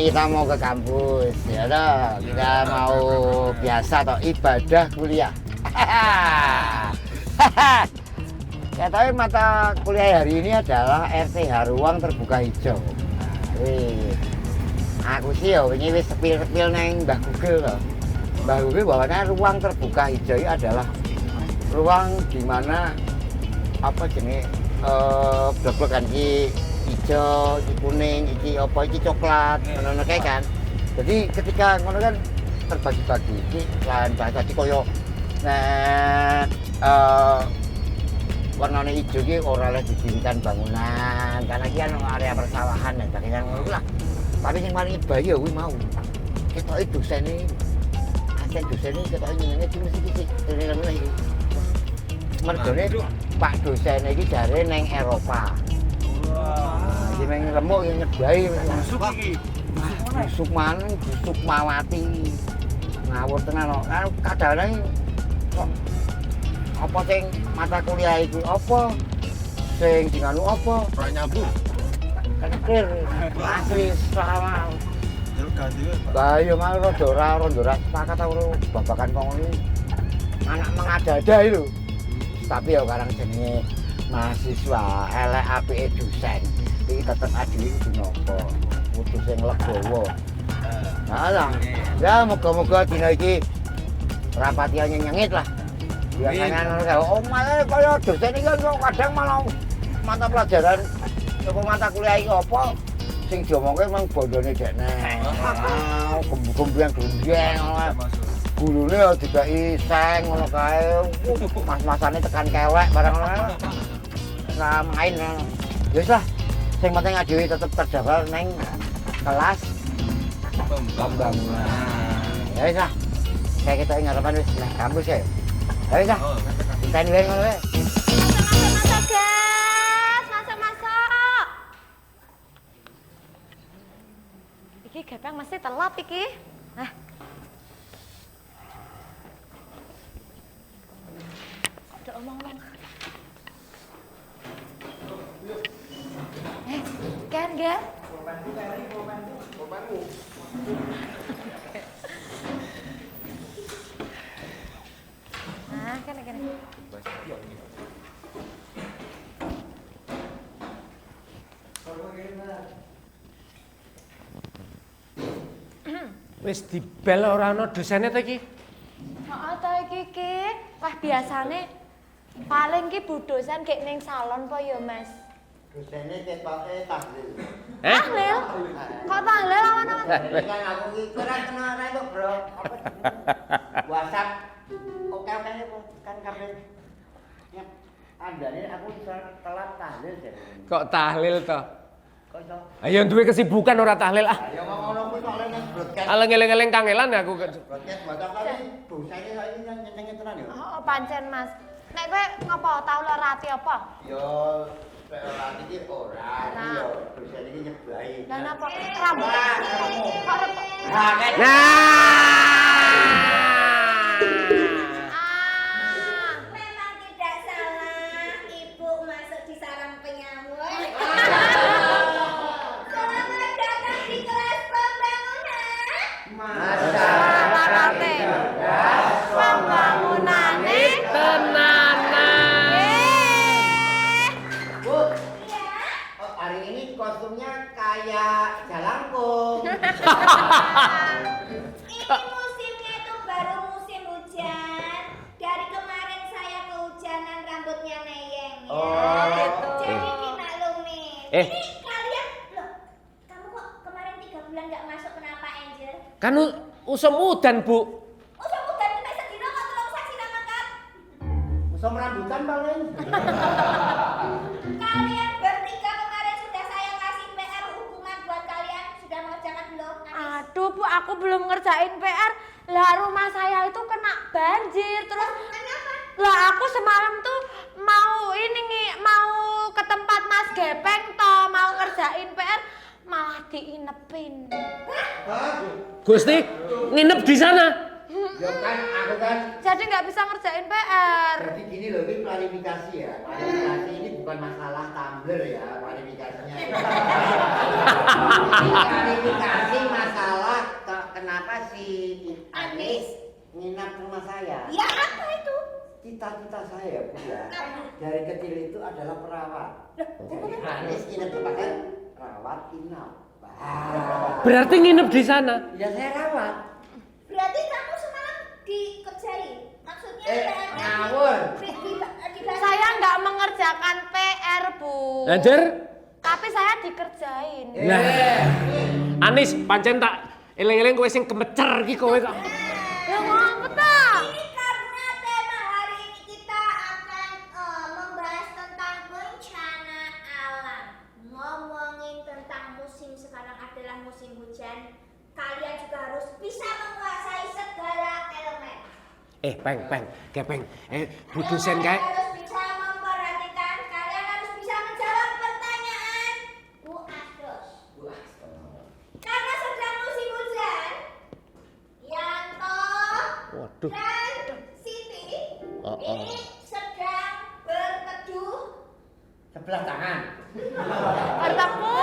ini kita mau ke kampus, ya toh. Kita mau biasa toh ibadah kuliah. Ya tapi mata kuliah hari ini adalah RTH Ruang Terbuka Hijau. Aku sih ya ini wis sepil-sepil neng Mbah Google loh. Mbah Google bahwa ruang terbuka hijau adalah ruang di mana apa jenis blok-blok kan iki hijau, iki kuning, iki apa iki coklat, ngono kae kan. Jadi ketika ngono kan terbagi-bagi iki lahan bahasa iki koyo warnanya hijau ini ora oleh didirikan bangunan karena ini kan area persawahan dan sebagainya ngono lah. Tapi yang paling bahaya kuwi mau. Ketoke dosene asisten dosene ketoke nyenenge cuma sithik tenan iki. Mergone Pak dosen iki jare neng Eropa. Wah, iki neng remuk iki nyebai masuk iki. Busuk maneng, busuk mawati. Ngawur tenan kok. Kadang-kadang kok apa sing mata kuliah iki apa sing dinganu apa ora nyambung kekir asli sama lah yo mau rada ora sepakat aku babakan kok ngene anak mengada-ada itu tapi ya karang jenenge mahasiswa elek apike dosen iki tetep adil kudu nopo kudu sing legowo nah ya moga-moga dina iki rapatiane nyengit lah. Biasanya malah kaya dosen iki kan kadang malah mata pelajaran apa mata kuliah iki apa sing diomongke memang bondone dekne. Gembu-gembu glendeng. Gulune ya dikeki seng ngono kae. Mas-masane tekan kewek barang ngono. Ora main. Wis lah sing penting dhewe tetep terjawab ning kelas pembangunan. Ya wis lah. Kayak kita ngarepan wis nang kampus ya. Ayo dah. Kita ini ngono wae. Masuk, guys. Masuk. Iki gepeng mesti telat iki. Nah. Ada omong-omong. Kan, Gan? Bobanku. Nah, kan. Wis dibel ora ana dosene ta iki? Heeh ta iki. Wah biasane paling ki bu dosen gek ning salon po ya, Mas. Dosene ketoke tahlil. Tahlil? Kok tahlil awan-awan? Kan aku iki ora kenal ae kok, Bro. Apa? WhatsApp. Oke kan kabeh. Ya, andane aku iso telat tahlil jare. Kok tahlil to? Kok iso? Ayo duwe kesibukan ora tahlil ah. Ya ngono kuwi kok ning broadcast. Aleng-eleng kangelan aku. Broadcast baca kali dosane saiki nyenenge tenan ya. Oh, pancen, Mas. Nek kowe ngopo tau lho rati apa? Yo ora iki ora. Yo dosen iki nyeblai. Lah napa rambut? Kok repot? Nah, kan. Memang tidak salah Ibu masuk di sarang penyamur. Selamat datang di kelas pembangunan. Masyarakat pembangunane tenanan. Bu, Ya, hari ini kostumnya kayak jalangkung. ini musimnya itu baru musim hujan. Dari kemarin saya kehujanan rambutnya neyeng ya. Oh, gitu. Jadi dimaklumi. Eh. Ini kalian loh, kamu kok kemarin 3 bulan nggak masuk kenapa Angel? Kan usum udan, Bu. Udah kita sedina kok tolong saksi namakan. Musim rambutan paling. Kalian bertiga kemarin sudah saya kasih PR hukuman buat kalian. Sudah mengerjakan belum? Aduh, Bu, aku belum ngerjain PR. Lah rumah saya itu kena banjir. Terus Kenapa? lah aku semalam tuh mau ke tempat Mas Gepeng toh, mau ngerjain PR malah diinepin. Gusti, nginep di sana. Ya kan, aku kan. Jadi nggak bisa ngerjain PR. Berarti gini loh, ini klarifikasi ya. Klarifikasi ini bukan masalah tumbler ya, klarifikasinya. Ini klarifikasi rumah saya. Ya apa itu? Cita-cita saya, Bu ya. Dari kecil itu adalah perawat. Jadi Anis inap tempatnya rawat inap. Wah. Berarti nginep di sana. Ya saya rawat. Berarti kamu semalam dikerjain? Maksudnya ngawur. Saya nggak mengerjakan PR, Bu. Lanjut. Tapi saya dikerjain. Nah. Anis, pancen tak eling-eling kowe sing kemecer iki kowe kok. Ya ngapa ta? Ini karena tema hari ini kita akan membahas tentang bencana alam. Ngomongin tentang musim sekarang adalah musim hujan. Kalian juga harus bisa menguasai segala elemen. Peng, kepeng. Bu dosen kae. Kalian harus bisa memperhatikan. Kalian harus bisa menjawab pertanyaan Bu Asdos. Karena sedang musim hujan, Yanto Waduh. dan Siti ini sedang berteduh Sebelah tangan. Bertemu.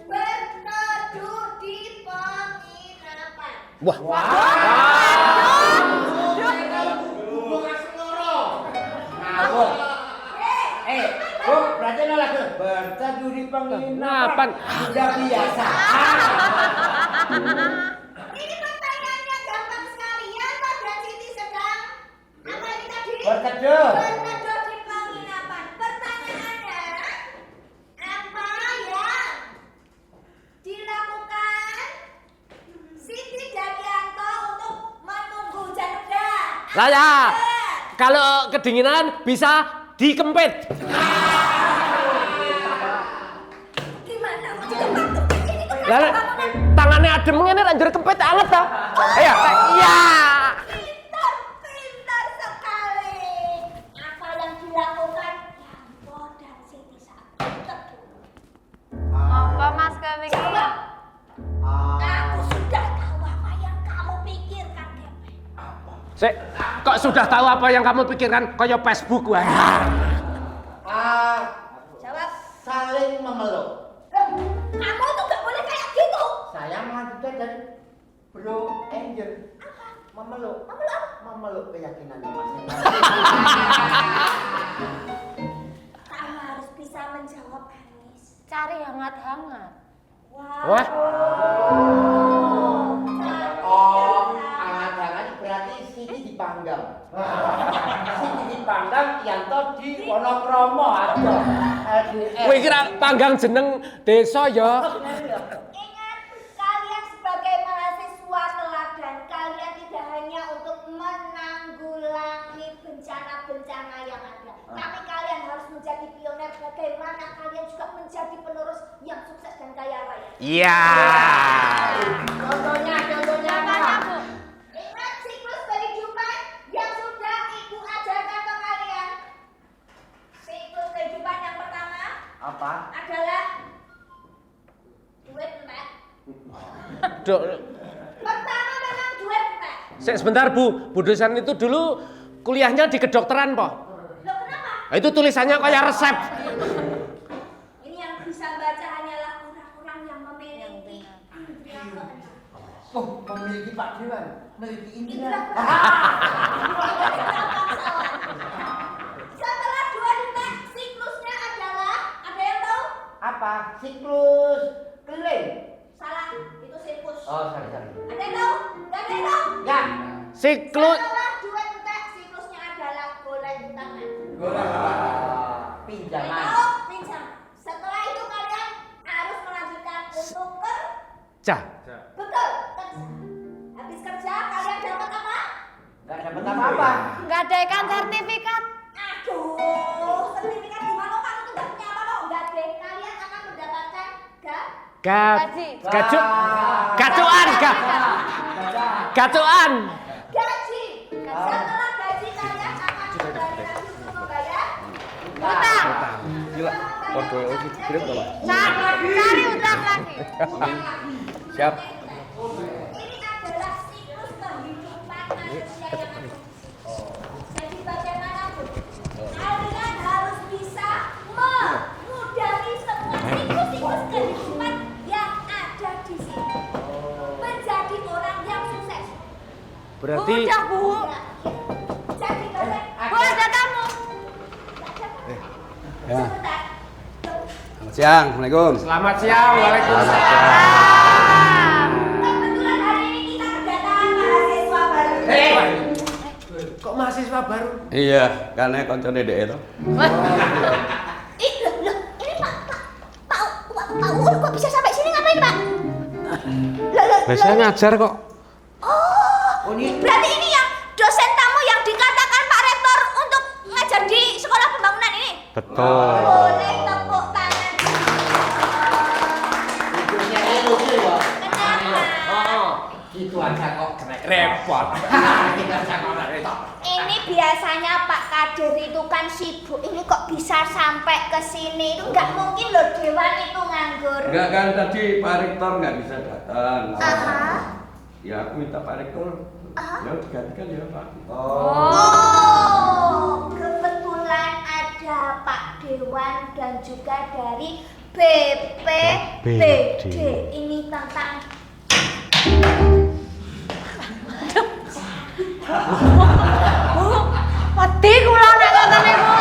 berteduh di penginapan. Wah. Ngawur. Bu, berarti nolak tuh. Berteduh di penginapan. Sudah biasa. Ini pertanyaannya gampang sekali. Yanto dan Siti sedang apa ini tadi? Berteduh. Berteduh di penginapan. Pertanyaannya, apa yang dilakukan Siti dan Yanto untuk menunggu hujan reda? Lah ya. Kalau kedinginan bisa dikempit. Gimana? Mau dikempet? Ini kok Lah tangannya adem ngene anjir kempit anget ta. Iya. Iya. pintar sekali. Apa yang dilakukan Yanto dan Siti saat berteduh? Apa Mas Kevin? Aku sudah tahu apa yang kamu pikirkan, Kepe. Sik, kok sudah tahu apa yang kamu pikirkan? Kaya Facebook wah. Jawab. Saling memeluk. Kamu tuh gak boleh kayak gitu. Saya melanjutkan dari Bro Angel. Memeluk. Memeluk apa? Memeluk keyakinannya masing-masing. Kamu harus bisa menjawab, Anis. Cari hangat-hangat. Wah. Oh, jangan-jangan berarti Siti dipanggang. Siti dipanggang, Yanto di Wonokromo ada. Kowe kira panggang jeneng desa ya? Ingat, kalian sebagai mahasiswa teladan, kalian tidak hanya untuk menanggulangi bencana-bencana yang ada, tapi kalian harus menjadi pionir bagaimana kalian juga menjadi penerus yang sukses dan kaya raya. Iya. Contohnya Apanya, Bu? Ingat siklus kehidupan yang sudah Ibu ajarkan ke kalian. Siklus kehidupan yang pertama apa? adalah duit entek. Dok, Pertama memang duit entek. sebentar Bu dosen itu dulu kuliahnya di kedokteran po. Loh kenapa? Itu tulisannya kayak resep. Ini yang bisa baca hanyalah orang-orang yang memiliki indera keenam. Oh, memiliki Pak Dewan, memiliki Indra indra. Setelah duit entek, siklusnya adalah, ada yang tahu? Apa? Siklus keliling. Salah, itu siklus. Oh, sorry. Ada yang tahu? Gak ada yang tahu? Ya. Siklus. Setelah duit entek, siklusnya adalah golek tangan. Pinjaman. Tahu? Pinjam. Setelah itu kalian harus melanjutkan untuk Cah. betul, kerja. Habis kerja kalian dapat apa? Gak dapat apa-apa. Gadaikan sertifikat. Aduh, sertifikat gimana kamu tuh gak punya apa-apa? Enggak deh, kalian akan mendapatkan Gaji. Gacuan. gaji. Setelah gaji kalian akan kembali lagi untuk membayar Utang. Gila. Oke, kirim tuh, Pak. Cari utang lagi. Siap. Ini adalah siklus kehidupan manusia yang ada. Jadi bagaimanapun kalian harus bisa memudahi semua siklus-siklus kehidupan yang ada di sini. Menjadi orang yang sukses. Berarti Udah, Bu. Jadi kalian Bu, ada tamu. Ya. sebentar. Selamat siang, Assalamualaikum. selamat siang. Waalaikumsalam. Kebetulan hari ini kita kedatangan mahasiswa baru. Kok mahasiswa baru? Iya, karena koncone dhek itu. Ih, loh, ini Pak Uul kok bisa sampai sini ngapain, Pak? Loh. Biasanya ngajar kok. Oh, berarti ini yang dosen tamu yang dikatakan Pak Rektor untuk ngajar di sekolah pembangunan ini. Betul. Boleh tepuk tangan. Kenapa? Gitu aja kok kena Repot. Kita aja kok repot. Ini biasanya Pak Kadir itu kan sibuk. Ini kok bisa sampai ke sini? Itu nggak mungkin loh, Dewan itu nganggur. Enggak kan tadi Pak Rektor nggak bisa datang. Aha. Ya aku minta Pak Rektor. Ya digantikan ya Pak. Oh, kebetulan ada Pak Dewan dan juga dari BPBD. Ini tentang Bu, wedi kula nek ngoten niku.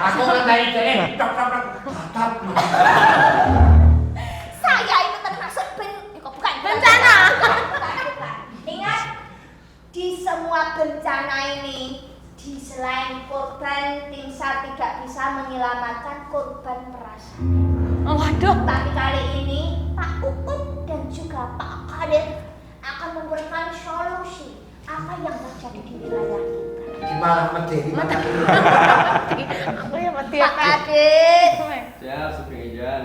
Aku ngenteni dene tok. saya itu termasuk kok bukan Bencana. Bukan. Ingat, di semua bencana ini, di selain korban, tim SAR tidak bisa menyelamatkan korban perasaan. Waduh. Tapi kali ini Pak Uut dan juga Pak Kadir akan memberikan solusi apa yang terjadi di wilayah kita. Gimana medeni mata. Aku ya mati Pak Kadir, Siap, sepengejan.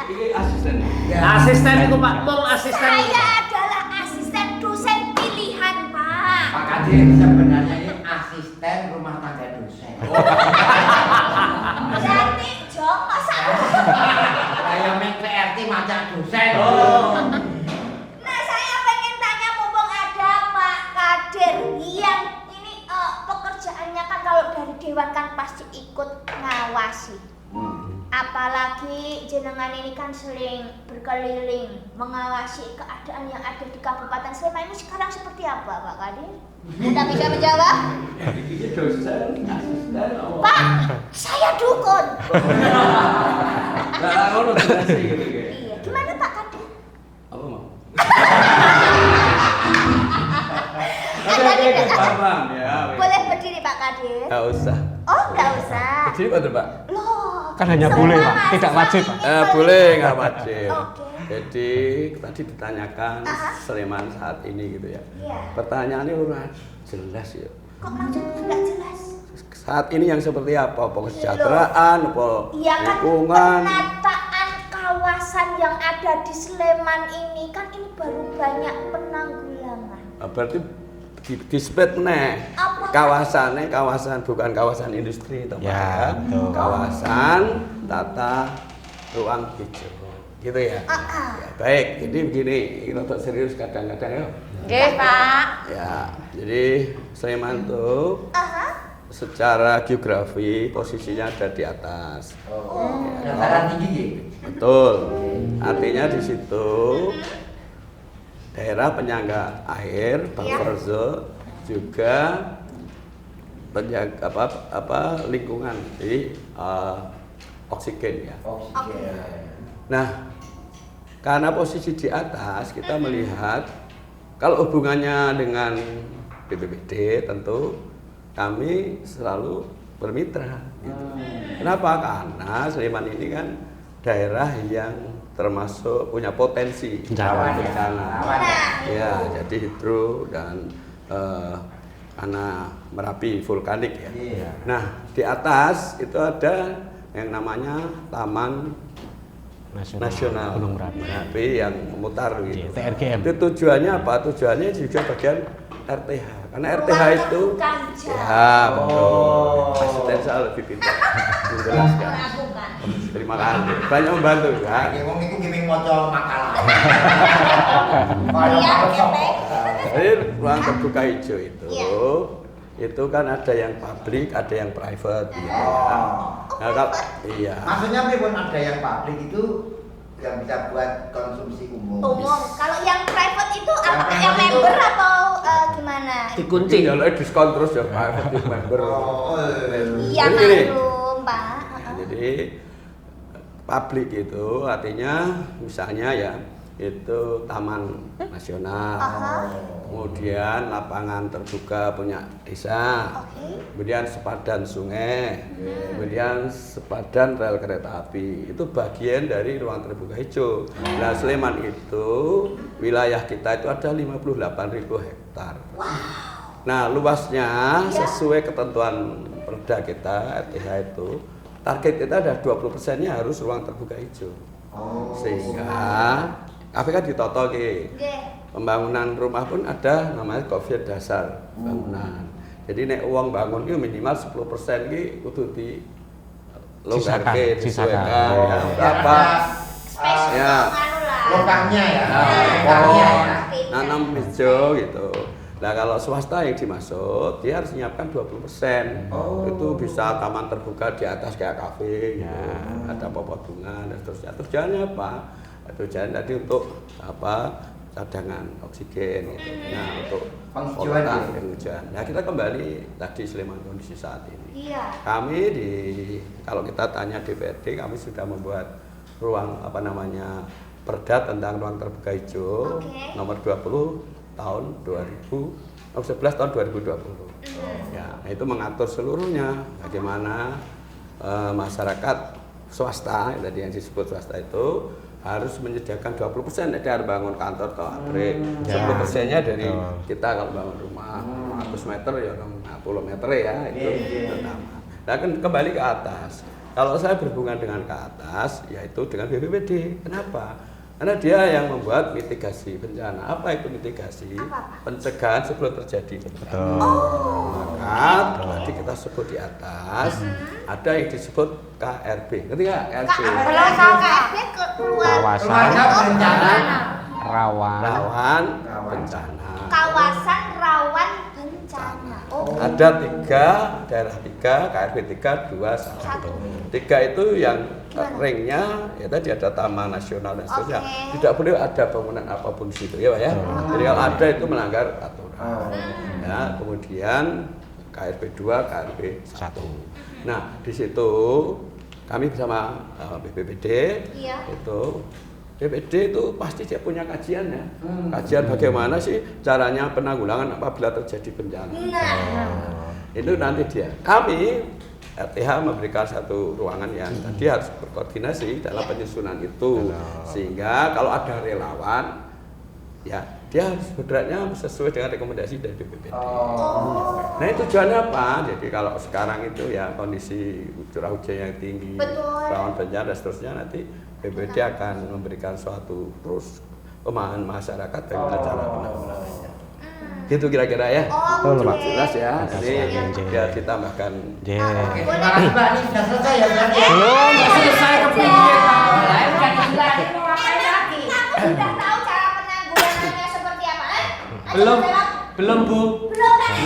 Ini asisten. Asisten itu Pak, mong asisten. saya adalah asisten dosen pilihan, Pak. Pak Kadir sebenarnya ini asisten rumah tangga dosen. Berarti Jok, masa? Saya main PRT macam dosen. Nah, saya pengen tanya mumpung ada Pak Kadir yang ini pekerjaannya kan kalau dari Dewan kan pasti ikut ngawasi. Apalagi jenengan ini kan sering berkeliling mengawasi keadaan yang ada di Kabupaten Sleman ini sekarang seperti apa, Pak Kadir? Anda bisa menjawab? Ini dosen, asisten. Pak, saya dukun. Enggak ngono sih gitu kayak. Iya, gimana Pak Kadir? Apa mau? Anda tidak Paham ya. boleh berdiri Pak Kadir? Enggak usah. Oh, nggak usah. Berdiri betul Pak? Loh, Kan hanya semua boleh, Pak. mahasiswa Tidak wajib, Pak. ini Boleh, nggak wajib. Oke. Jadi tadi ditanyakan Aha. Sleman saat ini gitu ya. Iya. Pertanyaannya udah jelas ya. Kok langsung nggak jelas? Saat ini yang seperti apa? Apa kesejahteraan, apa Iya kan lingkungan? penataan kawasan yang ada di Sleman ini kan ini baru banyak penanggulangan. Berarti di split nih. Apa? Kawasannya kawasan bukan kawasan industri, teman Ya, betul. Kawasan tata ruang hijau. Gitu ya. Ya, baik, jadi begini, ini untuk serius kadang-kadang ya. Nggih, Pak. Ya, jadi Sleman tuh Aha. secara geografi posisinya ada di atas. Dataran tinggi ya? Betul. Artinya di situ daerah penyangga air, buffer zone, juga penjaga lingkungan, jadi oksigen ya. Oke. Nah, karena posisi di atas kita melihat kalau hubungannya dengan BPBD tentu kami selalu bermitra. Gitu. Kenapa? Karena Sleman ini kan daerah yang termasuk punya potensi bencana. Ya, jadi hidro dan karena Merapi vulkanik ya. Iya. Nah, di atas itu ada yang namanya Taman Nasional Gunung Merapi. Merapi yang memutar gitu. TRGM. Itu tujuannya apa? Tujuannya juga bagian RTH. Karena RTH Ruang itu terbuka hijau. ya betul. Asisten saya lebih pintar menjelaskan. Melakukan. Terima kasih. Banyak membantu kan. Iki wong iku gimeng maca makalah. Iya, Kepek. Jadi ruang terbuka hijau Iya. itu kan ada yang publik, ada yang private gitu ya. Nah, iya. Maksudnya pripun ada yang publik itu yang bisa buat konsumsi umum. Kalau yang private itu apa? Yang member atau gimana? Dikunci. Ya lek diskon terus ya Pak, member. Iya Jadi gini. maklum Pak. Jadi publik itu artinya misalnya ya itu taman nasional, kemudian lapangan terbuka punya desa, kemudian sepadan sungai, kemudian sepadan rel kereta api, itu bagian dari ruang terbuka hijau. Nah Sleman itu wilayah kita itu ada 58.000 hektar. Nah luasnya sesuai ketentuan perda kita RTH itu target kita ada 20%-nya harus ruang terbuka hijau. Sehingga tapi kan ditoto ki. Pembangunan rumah pun ada namanya COVID dasar bangunan. Jadi nek uang bangun itu minimal 10% ki kudu di longgarke disesuaikan ya. Berapa? Ya. Logangnya ya. Pohon nanam hijau gitu. Nah kalau swasta yang dimaksud dia harus menyiapkan 20%. Itu bisa taman terbuka di atas kayak kafe gitu. Ada popot bunga dan seterusnya. Tujuannya apa? Tujuan tadi untuk apa? Cadangan oksigen gitu. Nah, untuk penghijauan. Nah, kita kembali tadi Sleman kondisi saat ini. Iya. Kami kalau kita tanya DPRD, kami sudah membuat ruang apa namanya Perda tentang ruang terbuka hijau nomor 20 tahun 11 tahun 2020. Ya, itu mengatur seluruhnya bagaimana masyarakat swasta tadi yang disebut swasta itu harus menyediakan 20%. Jadi harus bangun kantor atau pabrik, 10%-nya dari kita kalau bangun rumah 100 meter ya 50 meter ya itu pertama. Nah kan kembali ke atas. Kalau saya berhubungan dengan ke atas yaitu dengan BPBD. Kenapa? Karena dia yang membuat mitigasi bencana. Apa itu mitigasi? Pencegahan sebelum terjadi bencana. Maka tadi kita sebut di atas ada yang disebut KRB. Ngerti nggak? KRB. Kalau tahu KRB keluar Kawasan bencana. rawan bencana. kawasan rawan bencana. Ada daerah 3, KRB 3, 2, 1. 3 itu yang ringnya ya tadi ada taman nasional dan seterusnya. Tidak boleh ada bangunan apapun di situ ya Pak ya. Jadi kalau ada itu melanggar aturan. Ya, kemudian KRB 2, KRB 1. Nah, di situ kami bersama BPBD itu BPD itu pasti dia punya kajiannya. Kajian bagaimana sih caranya penanggulangan apabila terjadi bencana. Itu nanti dia. Kami RTH memberikan satu ruangan yang tadi harus berkoordinasi dalam penyusunan itu. Sehingga kalau ada relawan ya dia harus bergeraknya sesuai dengan rekomendasi dari BPBD. Nah itu tujuannya apa? Jadi kalau sekarang itu ya kondisi curah hujan yang tinggi, rawan bencana dan seterusnya, nanti BPBD akan memberikan suatu terus pemahaman masyarakat bagaimana cara penanggulangannya. Gitu kira-kira ya. Jelas ya. Jadi biar ditambahkan. Terima kasih Pak, ini sudah selesai ya berarti. Belum selesai kemudian. Mau ngapain lagi? Kamu sudah tahu cara penanggulangannya seperti apa? Belum Bu.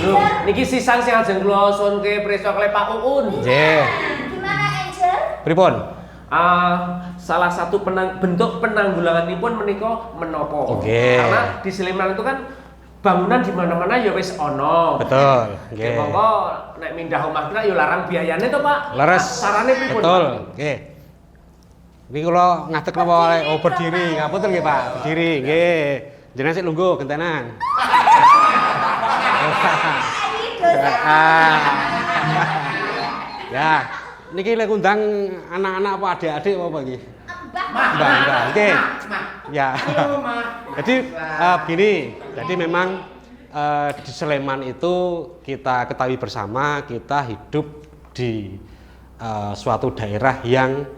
Belum. Niki sisan sing ajeng kula sunke preso kali Pak Uun. Gimana Angel? pripun? Salah satu bentuk penanggulanganipun menika menapa? Karena di Sleman itu kan bangunan di mana-mana ya wis ono. Betul. Nggih. Monggo nek mindah omah kita ya larang biayane to, Pak. Leres. Sarane pripun? Betul. Nggih. Iki kula ngadeg napa berdiri, ngapunten nggih Pak. Berdiri, nggih. Jenengan sik lungguh gentenan. Ya, niki lek undang anak-anak apa adik-adik apa iki? Mbak. Nggih. Ya. Jadi begini, jadi memang di Sleman itu kita ketahui bersama kita hidup di suatu daerah yang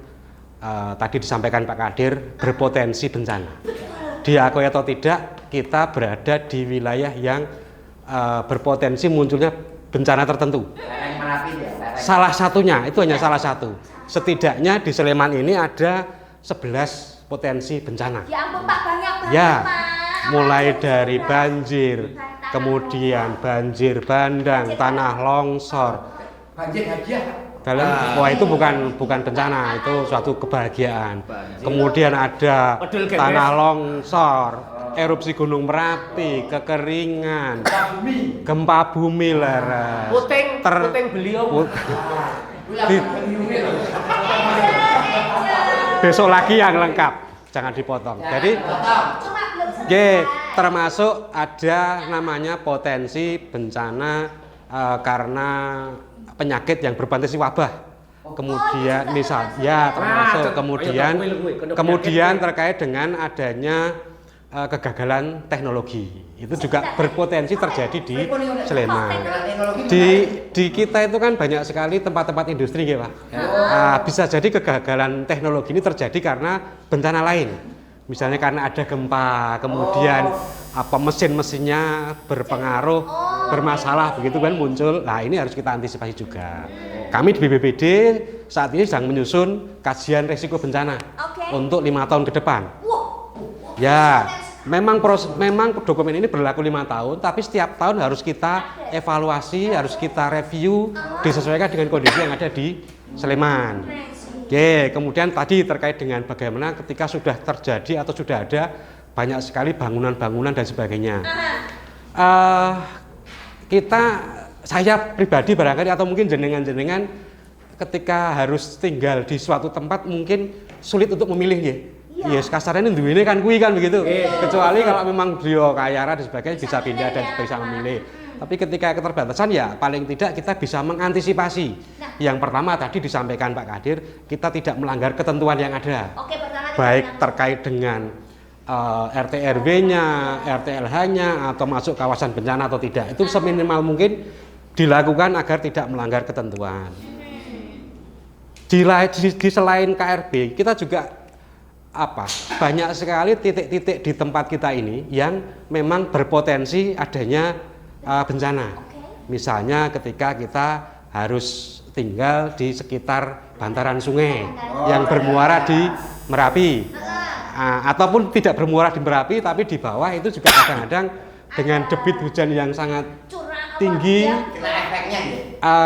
tadi disampaikan Pak Kadir berpotensi bencana. Diakui atau tidak, kita berada di wilayah yang berpotensi munculnya bencana tertentu. Salah satunya, itu hanya salah satu. Setidaknya di Sleman ini ada 11 potensi bencana. Ya ampun Pak, banyak banget Ya, Pak. mulai dari banjir, kemudian banjir bandang, tanah longsor. Banjir hadiah. Wah itu bukan bencana, itu suatu kebahagiaan. Kemudian ada tanah longsor, erupsi Gunung Merapi, kekeringan, gempa bumi leres. Puting beliau. Besok lagi yang lengkap, jangan dipotong. Jadi, termasuk ada namanya potensi bencana karena penyakit yang berpotensi wabah. Kemudian misalnya termasuk kemudian terkait dengan adanya kegagalan teknologi. Itu juga berpotensi terjadi di Sleman. Di kita itu kan banyak sekali tempat-tempat industri ya Pak. Bisa jadi kegagalan teknologi ini terjadi karena bencana lain. Misalnya karena ada gempa, kemudian mesin-mesinnya berpengaruh, bermasalah begitu kan muncul. Nah, ini harus kita antisipasi juga. Kami di BPBD saat ini sedang menyusun kajian risiko bencana untuk 5 tahun ke depan. Ya, memang dokumen ini berlaku 5 tahun, tapi setiap tahun harus kita evaluasi, harus kita review, disesuaikan dengan kondisi yang ada di Sleman. Oke, kemudian tadi terkait dengan bagaimana ketika sudah terjadi atau sudah ada banyak sekali bangunan-bangunan dan sebagainya. Saya pribadi barangkali atau mungkin jenengan-jenengan ketika harus tinggal di suatu tempat mungkin sulit untuk memilih ya. Yes, kasarnya ini kan kui kan begitu. Kecuali kalau memang beliau kaya raya dan sebagainya bisa pindah dan bisa memilih. Tapi ketika keterbatasan ya paling tidak kita bisa mengantisipasi. Yang pertama tadi disampaikan Pak Kadir, kita tidak melanggar ketentuan yang ada. Baik terkait dengan RT RW-nya, RT LH-nya atau masuk kawasan bencana atau tidak. Itu seminimal mungkin dilakukan agar tidak melanggar ketentuan. Di selain KRB, kita juga banyak sekali titik-titik di tempat kita ini yang memang berpotensi adanya bencana. Misalnya ketika kita harus tinggal di sekitar bantaran sungai yang bermuara di Merapi, ataupun tidak bermuara di Merapi tapi di bawah itu juga kadang-kadang dengan debit hujan yang sangat tinggi,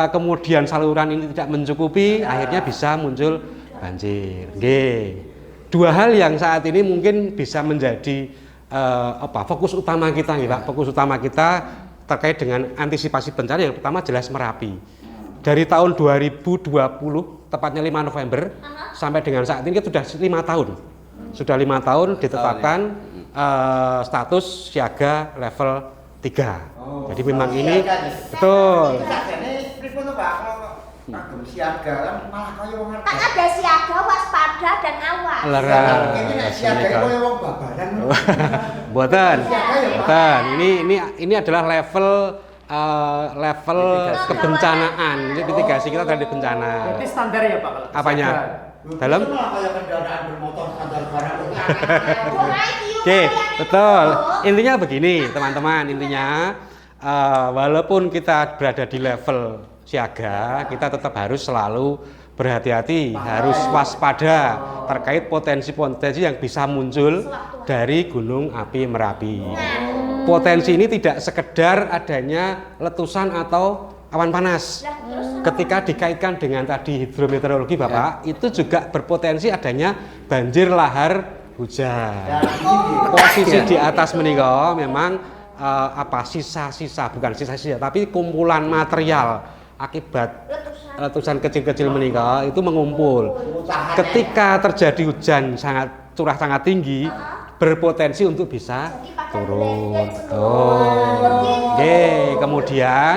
kemudian saluran ini tidak mencukupi, akhirnya bisa muncul banjir. Dua hal yang saat ini mungkin bisa menjadi fokus utama kita nih Pak. Fokus utama kita terkait dengan antisipasi bencana yang pertama jelas Merapi. Dari tahun 2020, tepatnya 5 November, sampai dengan saat ini kita sudah 5 tahun. Sudah 5 tahun ditetapkan status siaga level 3. Jadi memang ini betul. Kan ada siaga, waspada dan awas. Buatan. Ini adalah level kebencanaan. Ini mitigasi kita terhadap bencana. Berarti standar ya Pak? Apanya? Dalam? Oke, betul. Intinya begini, teman-teman. Intinya walaupun kita berada di level siaga, kita tetap harus selalu berhati-hati, harus waspada terkait potensi-potensi yang bisa muncul dari gunung api Merapi. Potensi ini tidak sekedar adanya letusan atau awan panas. Ketika dikaitkan dengan tadi hidrometeorologi Bapak, itu juga berpotensi adanya banjir lahar hujan. Posisi di atas menika memang sisa-sisa, bukan sisa-sisa, tapi kumpulan material akibat letusan kecil-kecil menika itu mengumpul. Ketika terjadi hujan curah sangat tinggi, berpotensi untuk bisa turun. Kemudian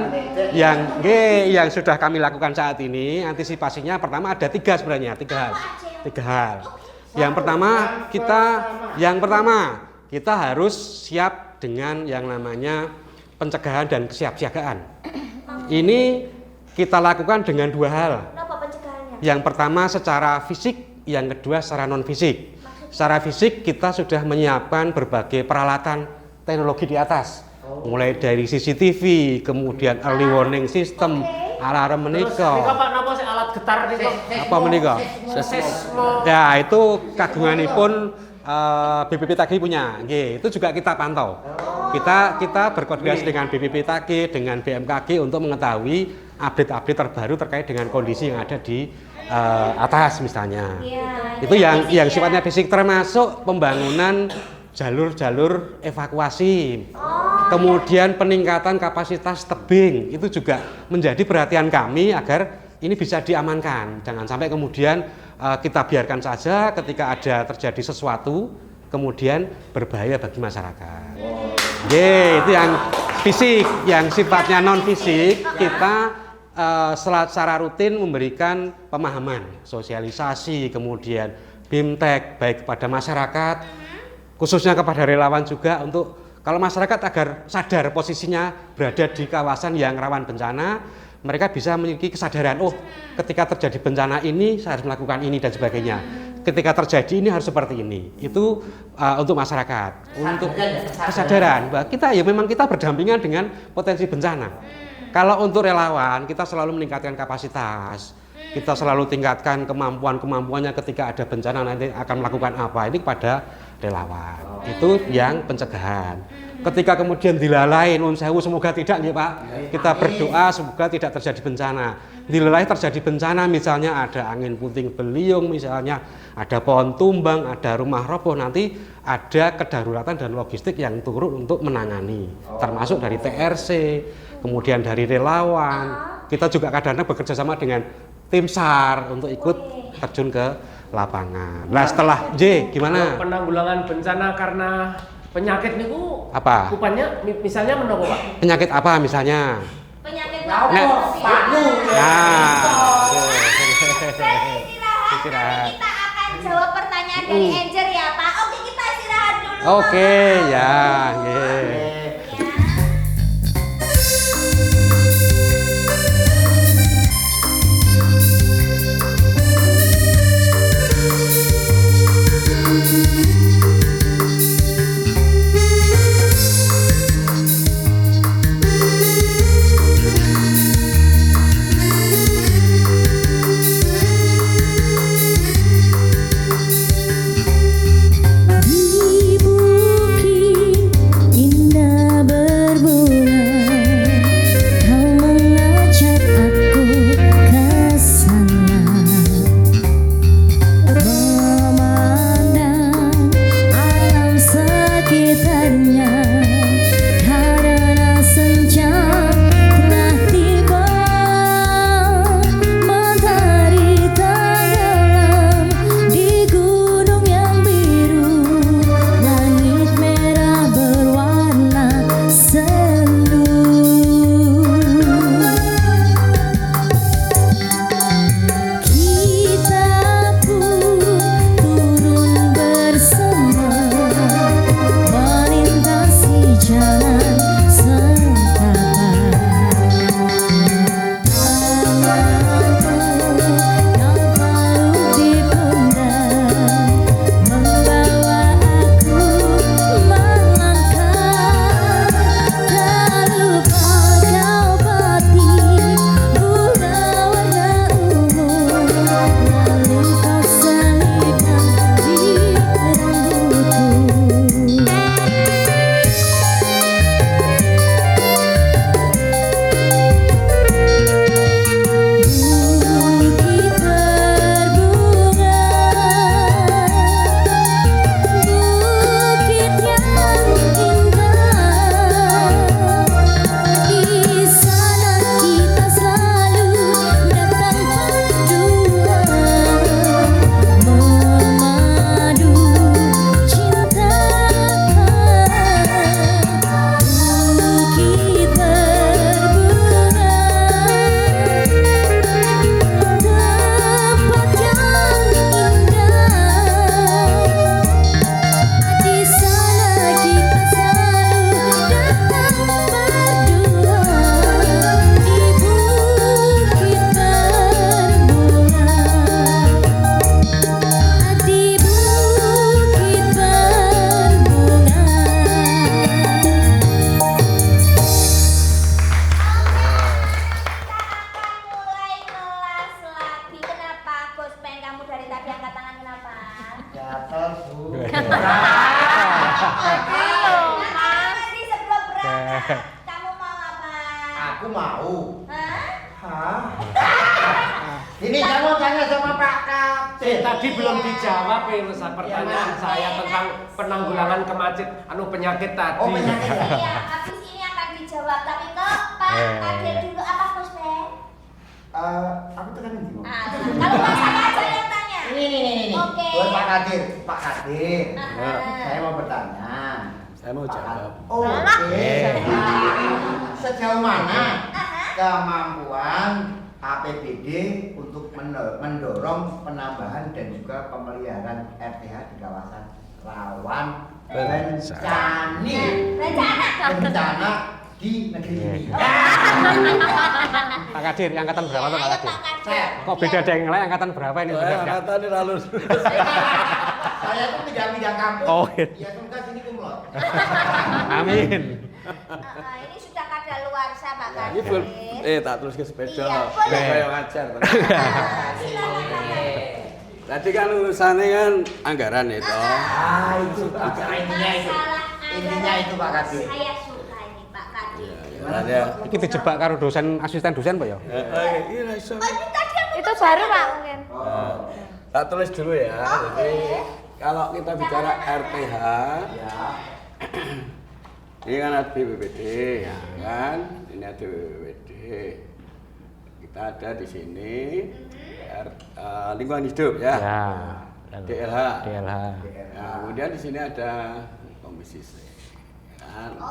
yang sudah kami lakukan saat ini antisipasinya pertama ada tiga hal. Yang pertama kita harus siap dengan yang namanya pencegahan dan kesiapsiagaan. Ini kita lakukan dengan dua hal. Yang pertama secara fisik, yang kedua secara non fisik. Secara fisik kita sudah menyiapkan berbagai peralatan teknologi di atas, mulai dari CCTV, kemudian early warning system, alarm menika. Napa sih alat getar niku? Apa menika? Ya itu kagunganipun BPBTAG punya. Itu juga kita pantau. Kita berkoordinasi dengan BPBTAG, dengan BMKG untuk mengetahui update-update terbaru terkait dengan kondisi yang ada di atas misalnya. Iya, Itu yang sifatnya fisik, termasuk pembangunan jalur-jalur evakuasi. Kemudian peningkatan kapasitas tebing itu juga menjadi perhatian kami agar ini bisa diamankan. Jangan sampai kemudian kita biarkan saja ketika ada terjadi sesuatu kemudian berbahaya bagi masyarakat. Itu yang fisik, yang sifatnya non fisik kita secara rutin memberikan pemahaman, sosialisasi, kemudian BIMTEK baik kepada masyarakat, khususnya kepada relawan juga untuk kalau masyarakat agar sadar posisinya berada di kawasan yang rawan bencana, mereka bisa memiliki kesadaran, oh ketika terjadi bencana ini saya harus melakukan ini dan sebagainya. Ketika terjadi ini harus seperti ini. Itu untuk masyarakat, untuk kesadaran bahwa kita ya memang kita berdampingan dengan potensi bencana. Kalau untuk relawan, kita selalu meningkatkan kapasitas, kita selalu tingkatkan kemampuannya ketika ada bencana nanti akan melakukan apa, ini kepada relawan. Itu yang pencegahan. Ketika kemudian dilalai, nun sewu semoga tidak ya Pak, kita berdoa semoga tidak terjadi bencana. Dilalai terjadi bencana misalnya ada angin puting beliung, misalnya ada pohon tumbang, ada rumah roboh, nanti ada kedaruratan dan logistik yang turun untuk menangani, termasuk dari TRC, kemudian dari relawan. Kita juga kadang-kadang bekerja sama dengan tim SAR untuk ikut terjun ke lapangan. Nah setelah gimana? Penanggulangan bencana karena penyakit niku apa? Rupanya misalnya menopo Pak? Penyakit apa misalnya? Penyakit Panu. Istirahat. Kita akan jawab pertanyaan dari Angel ya Pak. Oke, kita istirahat dulu. Oke, ya, nggih. Kamu mau apa? Aku mau. Hah? Tadi belum dijawab pertanyaan saya tentang penanggulangan penyakit tadi. Oh, penyakit ya. Habis ini akan dijawab. Tapi kok Pak Kadir dulu apa Bos Ben? Aku tekan ini. Kalau Mas saya aja yang tanya. Ini. Oke. Buat Pak Kadir. Pak Kadir. Saya mau bertanya. Saya mau jawab. Oke. Sejauh mana kemampuan APBD untuk mendorong penambahan dan juga pemeliharaan RTH di kawasan rawan bencana di negeri ini? Pak Kadir, angkatan berapa tuh Pak Kadir? Saya Kok beda dengan yang lain, angkatan berapa ini? Kata ini lalu. saya tuh pindah kampung. Oh, gitu. Ya semoga sini kumlot. Amin. Ini sudah kadaluarsa Pak Ini Kadir. tak tulis ke sepeda. Iya, boleh. Kayak ngajar. Silakan Pak. Tadi kan urusannya kan anggaran itu. Itu Pak. Intinya itu Pak Kadir. Saya suka ini Pak Kadir. Ya. Iki dijebak karo asisten dosen Pak ya? Iya, iso. Itu baru Pak mungkin. Tak tulis dulu ya. Jadi kalau kita bicara RTH, ini kan ada BPBD, ya kan? Ini ada BPBD. Kita ada di sini lingkungan hidup ya. DLH. Nah, kemudian di sini ada komisi C. Kan?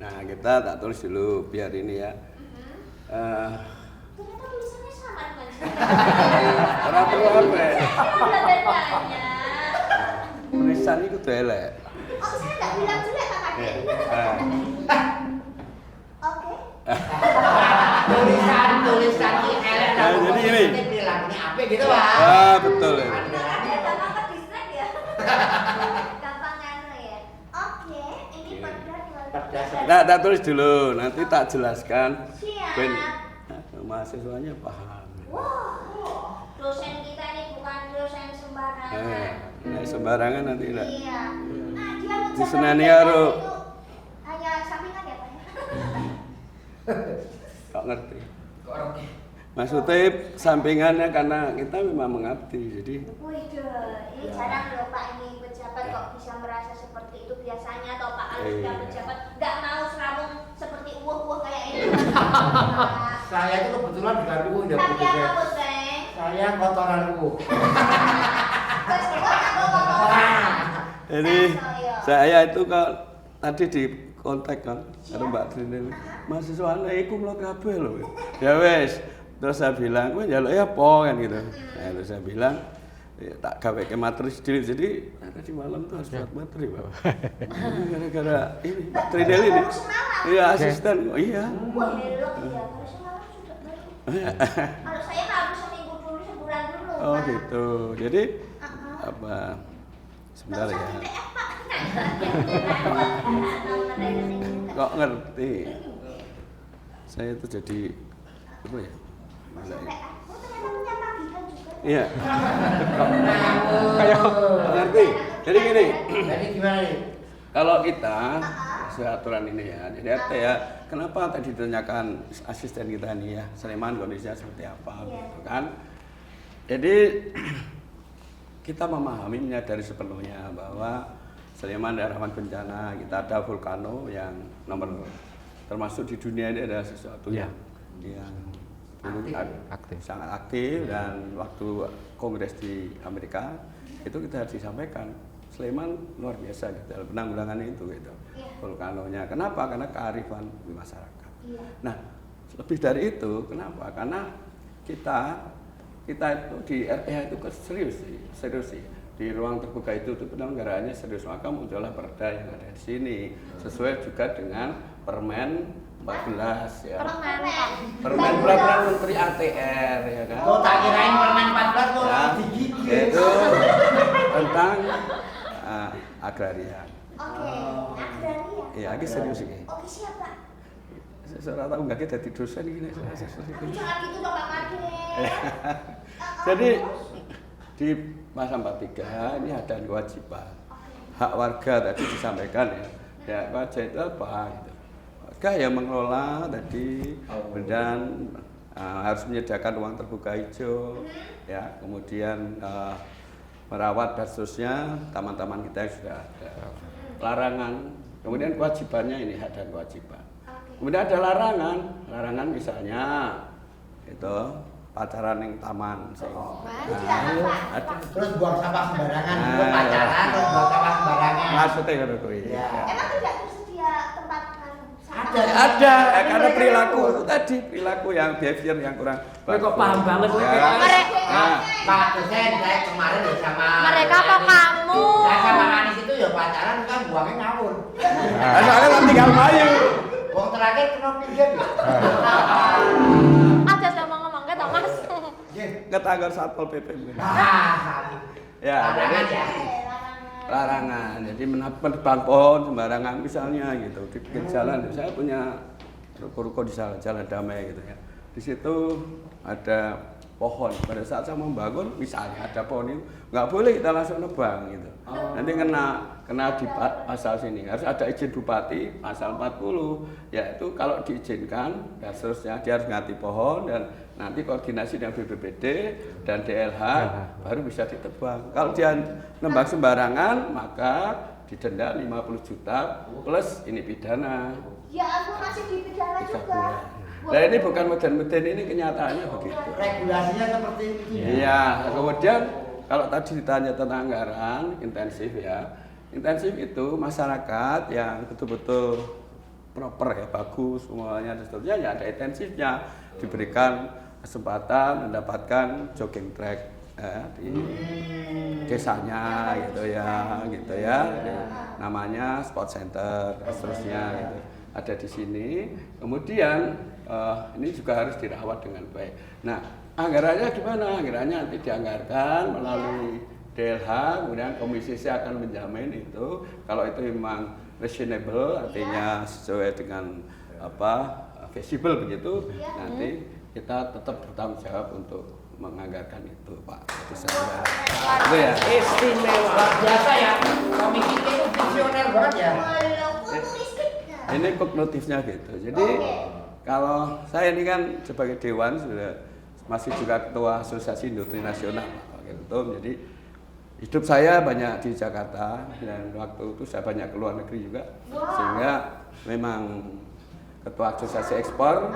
Nah, kita tak tulis dulu biar ini ya. Ternyata tulisannya sama dengan saya. Ora perlu apa. Udah bertanya. Tulisan itu tuh elek. Oh, saya nggak bilang jelek Pak Kadir. Oke. Tulisan di elek. Nah, jadi ini. Bilangnya apa gitu Pak? Betul ya. Gampang ke distract ya. Gampang nganu ya. Oke, ini perda. Tak tulis dulu, nanti tak jelaskan. Siap. Ben mahasiswanya paham. Wow. Dosen kita ini bukan dosen sembarangan. Sembarangan nanti lah. Iya. Nah, dia Di Senani Aro. hanya sampingan ya Pak ya. Kok ngerti? Maksudnya sampingannya karena kita memang mengabdi, jadi. Wih, ini jarang loh Pak ini pejabat kok bisa merasa seperti itu. Biasanya atau Pak kalau sudah pejabat nggak mau serabung seperti uwuh-uwuh kayak ini. Saya itu kebetulan juga dulu ya. Tapi apa Bos Beng? Saya kotoran dulu. Bos Beng apa kotoran? Jadi saya itu kalau tadi di kontak kan, ada Mbak Trinil, mahasiswa iku mlot kabeh lho. Ya wes, terus saya bilang, "Kowe njaluk ya apa?" kan gitu. Nah, terus saya bilang, ya, tak gawe ke materi sendiri. Jadi tadi malam tuh harus buat materi, Pak. Gara-gara ini Mbak Trinil ini. Iya, asisten. Oh iya. Wah, belok ya. Kalau semalam sudah baru. Kalau saya harus seminggu dulu, sebulan dulu. Oh Pak. gitu. Jadi apa? Sebentar ya. Kok ngerti? Saya itu jadi apa ya? Iya. Ngerti. Jadi gini. Jadi gimana nih? Kalau kita sesuai aturan ini ya, jadi RT ya, kenapa tadi ditanyakan asisten kita nih ya, Sleman kondisinya seperti apa, gitu kan? Jadi kita memahami, menyadari sepenuhnya bahwa Sleman daerah rawan bencana, kita ada vulkano yang nomor termasuk di dunia ini adalah sesuatu yang sangat aktif dan waktu kongres di Amerika itu kita disampaikan Sleman luar biasa gitu dalam penanggulangan itu gitu vulkanonya. Kenapa? Karena kearifan di masyarakat. Nah lebih dari itu kenapa? Karena kita itu di RTH itu serius sih. Di ruang terbuka itu penyelenggaraannya serius, maka muncullah perda yang ada di sini sesuai juga dengan Permen 14 ya. Permen Peraturan Menteri ATR ya kan. Oh, tak kirain Permen 14 kok Ya, digigit. itu tentang agraria. Oke, agraria. Iya, ini serius ini. Oke, siap Pak. Saya tahu nggak kita di dosen gini. Jangan gitu dong Pak Kadir. Jadi di pasal 43 ini ada kewajiban. Hak warga tadi disampaikan ya. Ya, wajib itu apa gitu. Warga yang mengelola tadi dan harus menyediakan ruang terbuka hijau, ya, kemudian merawat dan seterusnya taman-taman kita yang sudah ada. Larangan, kemudian kewajibannya ini hak dan kewajiban. Kemudian ada larangan misalnya itu pacaran yang taman. Ada. Terus buang sampah sembarangan, itu pacaran, terus buang sampah sembarangan. Maksudnya kan itu. Ya. Emang tidak tersedia tempat Ada, karena perilaku tadi, perilaku yang behavior yang kurang. Kowe kok paham banget kowe. Pak dosen, saya kemarin ya sama Mereka apa kamu? Saya sama Anis itu ya pacaran kan buangnya ngawur. Soalnya kan tinggal mayu. Wong terakhir kena pinggir. Aja sama ngomong ke Mas. Ketanggar Satpol PP. Ya, Larangan ya. larangan. Jadi menebang pohon sembarangan misalnya gitu di pinggir jalan. Saya punya ruko-ruko di jalan damai gitu ya. Di situ ada pohon. Pada saat saya membangun, misalnya ada pohon itu nggak boleh kita langsung nebang gitu. Nanti kena di pasal sini. Harus ada izin bupati pasal 40. Yaitu kalau diizinkan dan seterusnya dia harus ngati pohon dan nanti koordinasi dengan BPBD dan DLH baru bisa ditebang. Kalau dia nembang sembarangan maka didenda 50 juta plus ini pidana. Ya aku masih dipidana juga. Nah ini bukan modern-modern, ini kenyataannya begitu. Regulasinya seperti itu. Iya, kemudian kalau tadi ditanya tentang anggaran intensif ya, intensif itu masyarakat yang betul-betul proper ya, bagus semuanya dan seterusnya ya ada intensifnya, diberikan kesempatan mendapatkan jogging track di desanya gitu ya, namanya sport center dan seterusnya gitu. Ada di sini, kemudian ini juga harus dirawat dengan baik. Nah, anggarannya gimana? Anggarannya nanti dianggarkan melalui DLH, kemudian Komisi C akan menjamin itu. Kalau itu memang reasonable, artinya sesuai dengan feasible begitu, nanti kita tetap bertanggung jawab untuk menganggarkan itu, Pak. Itu ya. Istimewa. Luar biasa ya. Komisi itu visioner banget ya. Ini kognitifnya gitu. Jadi kalau saya ini kan sebagai dewan sudah masih juga ketua Asosiasi Industri Nasional, Pak Ketum. Jadi hidup saya banyak di Jakarta dan waktu itu saya banyak ke luar negeri juga, sehingga memang ketua Asosiasi Ekspor,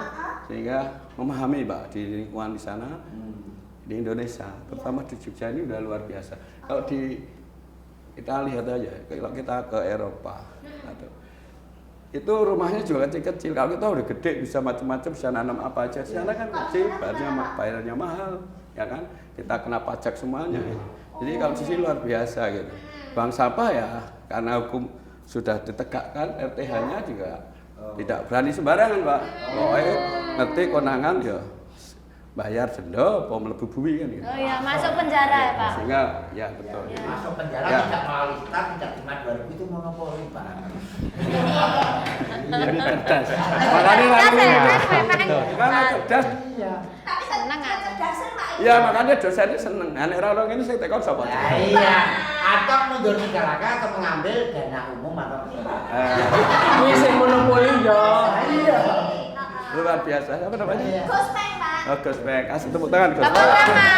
sehingga memahami Pak di lingkungan di sana, di Indonesia, terutama di Jogja ini udah luar biasa. Kalau kita lihat aja, kalau kita ke Eropa, itu rumahnya juga kecil-kecil. Kalau kita udah gede bisa macam-macam, bisa nanam apa aja. Di sana kan kecil, bayarnya mahal, ya kan? Kita kena pajak semuanya. Jadi kalau di sini luar biasa gitu. Bank sampah ya karena hukum sudah ditegakkan, RTH-nya juga tidak berani sembarangan, Pak. Pokoknya ngerti konangan ya bayar denda, apa mlebu bumi kan gitu. Oh iya, masuk penjara ya, Pak. Sehingga ya betul. Masuk penjara Ya. tidak melalui stat, tidak cuma 2000 itu monopoli, Pak. Ini cerdas. Makanya lalu karena cerdas. Tapi Seneng aja. kecerdasan Pak. Ya makanya dosennya seneng. Anak orang ini saya tekon sapa. Ya, iya. Atau mundur negaraga atau mengambil dana umum atau Kuwi sing monopoli ya. Iya. Luar biasa. Apa namanya? Gospeng Pak. Oh, Gospek. Kasih tepuk tangan, Tepuk Gospek. tangan.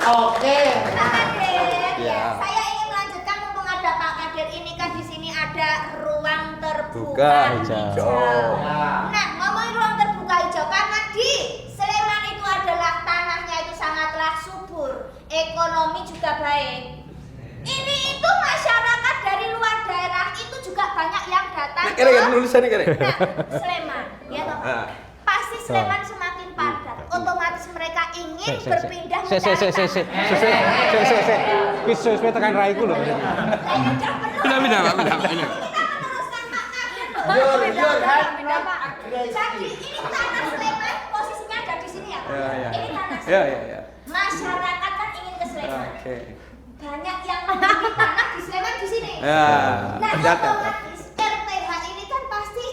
Oke. Pak Kadir, Ya. saya ingin melanjutkan mumpung ada Pak Kadir ini kan di sini ada ruang terbuka Buka hijau. Ya. Nah, ngomongin ruang terbuka hijau karena di Sleman itu adalah tanahnya itu sangatlah subur, ekonomi juga baik. Ini itu masyarakat dari luar daerah itu juga banyak yang datang ke Kira-kira nulisannya kira. Nah, Sleman, ya toh Pak? Ah. Pasti Sleman semakin padat. Otomatis mereka ingin berpindah Se sesuai tekan raiku loh. Pindah, Pak, pindah. Jadi ini tanah Sleman posisinya ada di sini ya Pak. Ya. Ini tanah Ya, Sleman. ya, ya. Masyarakat kan ingin ke Sleman. Oke. Banyak yang memiliki tanah di Sleman di sini. Ya. Nah, Pendapat. otomatis RPH ini kan pasti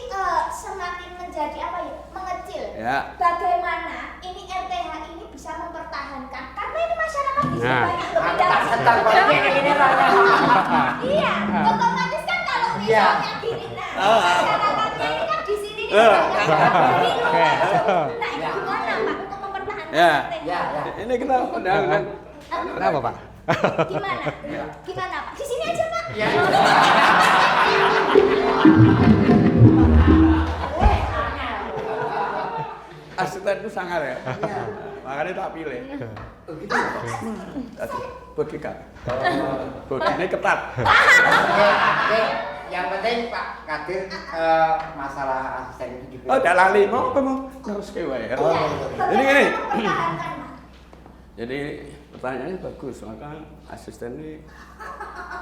semakin menjadi apa ya? Mengecil. Ya. Bagaimana ini RPH ini bisa mempertahankan? Karena ini masyarakat bisa Nah. banyak berpindah. Setar konflik ini Pak. Iya, otomatis kan kalau Iya. misalnya gini, nah masyarakatnya ini kan di sini nih banyak dari luar. Nah, ini gimana Ya. Ya, ya. Ini kita undang. Kenapa, Pak? Gimana? Gimana Pak? Di sini aja Pak. Ya. Asisten itu sangar ya. Makanya tak pilih. Bodi kan. Bodinya ketat. Oke, yang penting Pak Kadir masalah asisten itu dipilih. Oh, tidak lali. Mau apa mau? Terus kewa ya. Ini gini. Jadi pertanyaannya bagus, maka asisten ini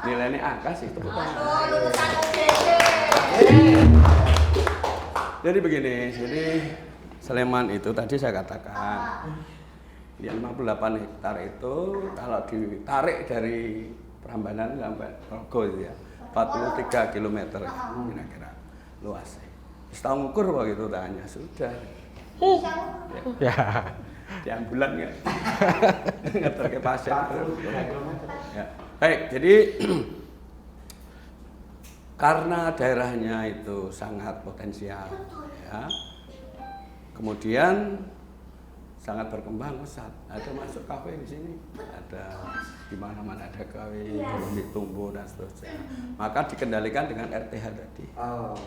nilainya angka sih tepuk tangan. Lulusan UGD. Jadi begini, jadi Sleman itu tadi saya katakan yang 58 hektar itu kalau ditarik dari Prambanan sampai Rogo itu ya 43 km kira-kira luasnya. Setahun ukur waktu itu tanya sudah. Ya. Di ambulan ya. Ngeter ke pasien. Ya. Baik, jadi karena daerahnya itu sangat potensial ya. Kemudian sangat berkembang pesat. Ada masuk kafe di sini, ada di mana-mana ada kafe, ekonomi tumbuh dan seterusnya. Maka dikendalikan dengan RTH tadi. Oh.